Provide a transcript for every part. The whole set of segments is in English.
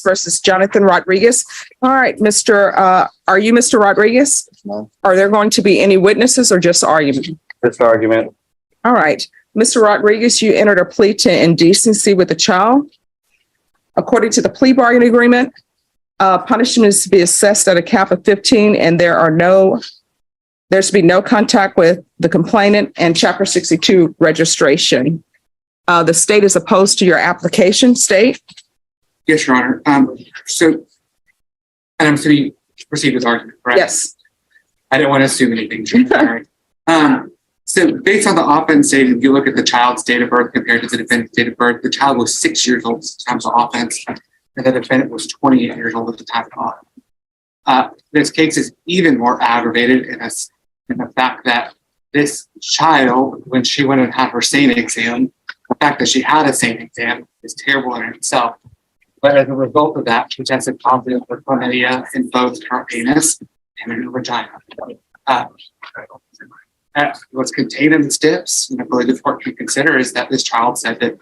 versus Jonathan Rodriguez. All right, are you Mr. Rodriguez? No. Are there going to be any witnesses or just argument? This argument. All right, Mr. Rodriguez, you entered a plea to indecency with a child. According to the plea bargaining agreement, punishment is to be assessed at a cap of 15, and there's to be no contact with the complainant and Chapter 62 registration. The state is opposed to your application, state? Yes, Your Honor. So, and I'm to proceed with argument, correct? Yes. I don't want to assume anything. So based on the offense date, if you look at the child's date of birth compared to the defendant's date of birth, the child was 6 years old at the time of the offense, and the defendant was 28 years old at the time of the offense. This case is even more aggravated in the fact that this child, when she went and had her SANE exam, the fact that she had a SANE exam is terrible in itself. But as a result of that, she tested positive for chlamydia in both her anus and in her vagina. What's contained in the STIPs, and I believe the court can consider, is that this child said that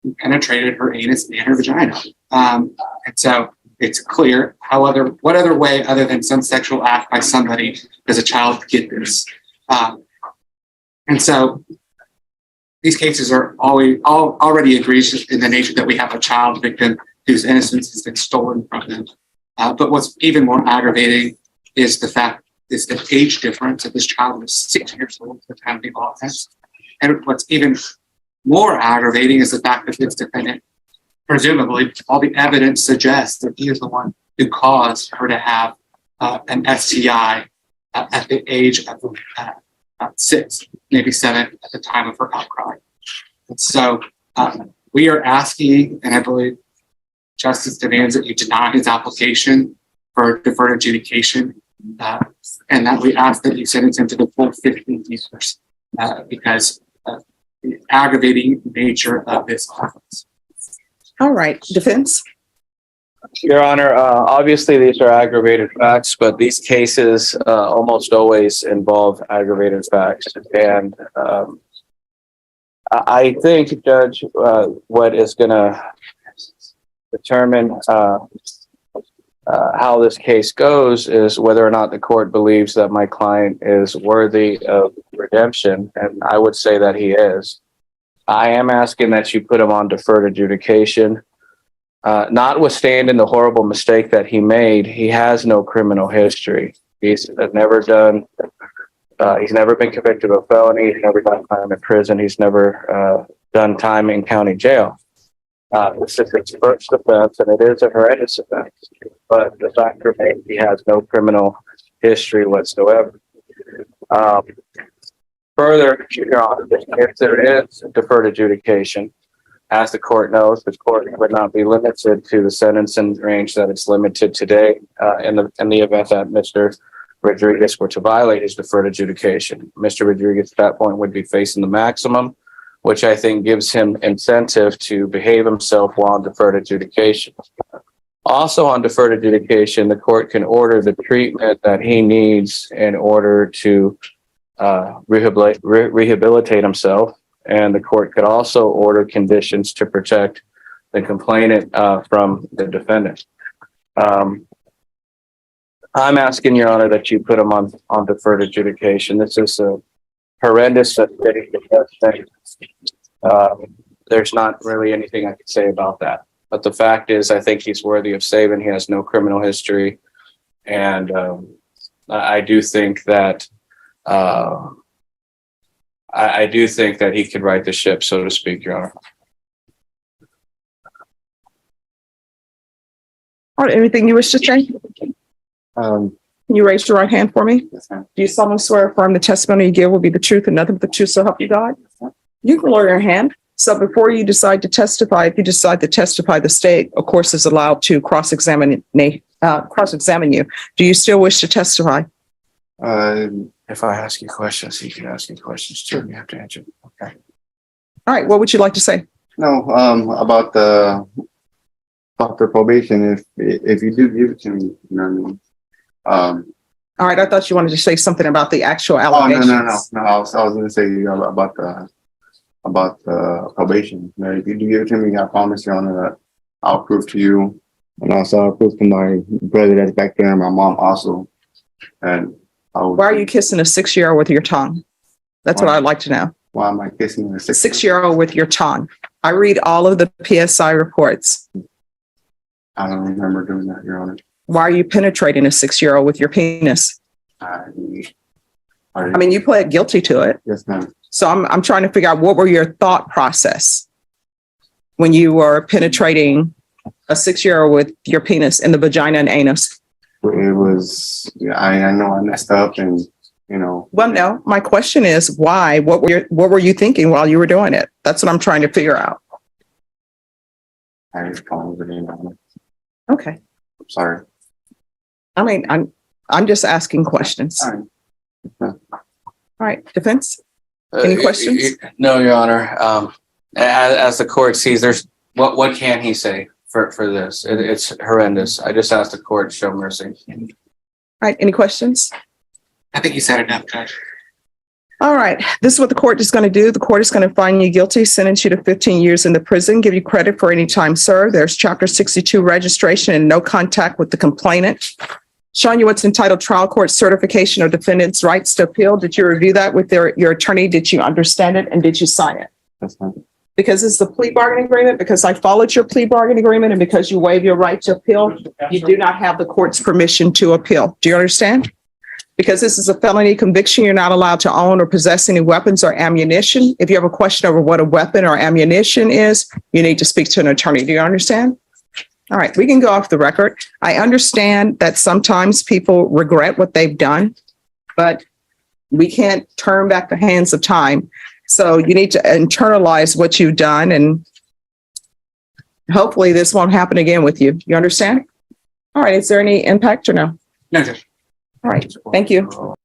he penetrated her anus and her vagina. And so it's clear what other way other than some sexual act by somebody does a child get this? And so these cases are already egregious in the nature that we have a child victim whose innocence has been stolen from them. But what's even more aggravating is the age difference that this child was 6 years old at the time of the offense. And what's even more aggravating is the fact that this defendant, presumably, all the evidence suggests that he is the one who caused her to have an STI at the age of 6, maybe 7 at the time of her outcry. And so we are asking, and I believe justice demands that you deny his application for deferred adjudication, and that we ask that you sentence him to the full 15 years because of the aggravating nature of this offense. All right, defense. Your Honor, obviously these are aggravated facts, but these cases almost always involve aggravated facts. And I think, Judge, what is going to determine how this case goes is whether or not the court believes that my client is worthy of redemption. And I would say that he is. I am asking that you put him on deferred adjudication. Notwithstanding the horrible mistake that he made, he has no criminal history. He's never been convicted of a felony. He's never done time in prison. He's never done time in county jail. This is his first offense, and it is a horrendous offense. But the fact remains he has no criminal history whatsoever. Further, Your Honor, if there is deferred adjudication, as the court knows, the court would not be limited to the sentencing range that it's limited today in the event that Mr. Rodriguez were to violate his deferred adjudication. Mr. Rodriguez at that point would be facing the maximum, which I think gives him incentive to behave himself while on deferred adjudication. Also on deferred adjudication, the court can order the treatment that he needs in order to rehabilitate himself. And the court could also order conditions to protect the complainant from the defendant. I'm asking, Your Honor, that you put him on deferred adjudication. This is a horrendous thing. There's not really anything I could say about that. But the fact is, I think he's worthy of saving. He has no criminal history. And I do think that he could right the ship, so to speak, Your Honor. All right, anything you wish to say? Can you raise your right hand for me? Yes, ma'am. Do you solemnly swear or affirm the testimony you give will be the truth and nothing but the truth, so help you God? You can lower your hand. So before you decide to testify, if you decide to testify, the state, of course, is allowed to cross-examine you. Do you still wish to testify? If I ask you questions, you can ask me questions too. You have to answer. Okay. All right, what would you like to say? No, about the probation, if you do give it to me, you know what I mean? All right, I thought you wanted to say something about the actual allegations. No. I was going to say about the probation. You know, if you do give it to me, I promise you, Honor, I'll prove to you. And also I'll prove to my brother that's back there and my mom also. And Why are you kissing a 6-year-old with your tongue? That's what I'd like to know. why am I kissing a A 6-year-old with your tongue. I read all of the PSI reports. I don't remember doing that, Your Honor. Why are you penetrating a 6-year-old with your penis? I mean, you pled guilty to it. yes, ma'am. So I'm trying to figure out what were your thought process when you were penetrating a 6-year-old with your penis in the vagina and anus? It was, yeah, I know I messed up and, you know. Well, no, my question is why? What were you thinking while you were doing it? That's what I'm trying to figure out. I just called it in, Your Honor. Okay. I'm sorry. I mean, I'm just asking questions. All right. All right, defense? Any questions? No, Your Honor. As the court sees, there's, what can he say for this? It's horrendous. I just asked the court to show mercy. All right, any questions? I think you said enough, Judge. All right, this is what the court is going to do. The court is going to find you guilty, sentence you to 15 years in the prison, give you credit for any time served. There's Chapter 62 registration and no contact with the complainant. Showing you what's entitled trial court certification of defendant's rights to appeal. Did you review that with your attorney? Did you understand it and did you sign it? That's fine. Because it's the plea bargaining agreement, because I followed your plea bargaining agreement, and because you waive your right to appeal, you do not have the court's permission to appeal. Do you understand? Because this is a felony conviction, you're not allowed to own or possess any weapons or ammunition. If you have a question over what a weapon or ammunition is, you need to speak to an attorney. Do you understand? All right, we can go off the record. I understand that sometimes people regret what they've done, but we can't turn back the hands of time. So you need to internalize what you've done, and hopefully this won't happen again with you. You understand? All right, is there any impact or no? No, Judge. All right, thank you.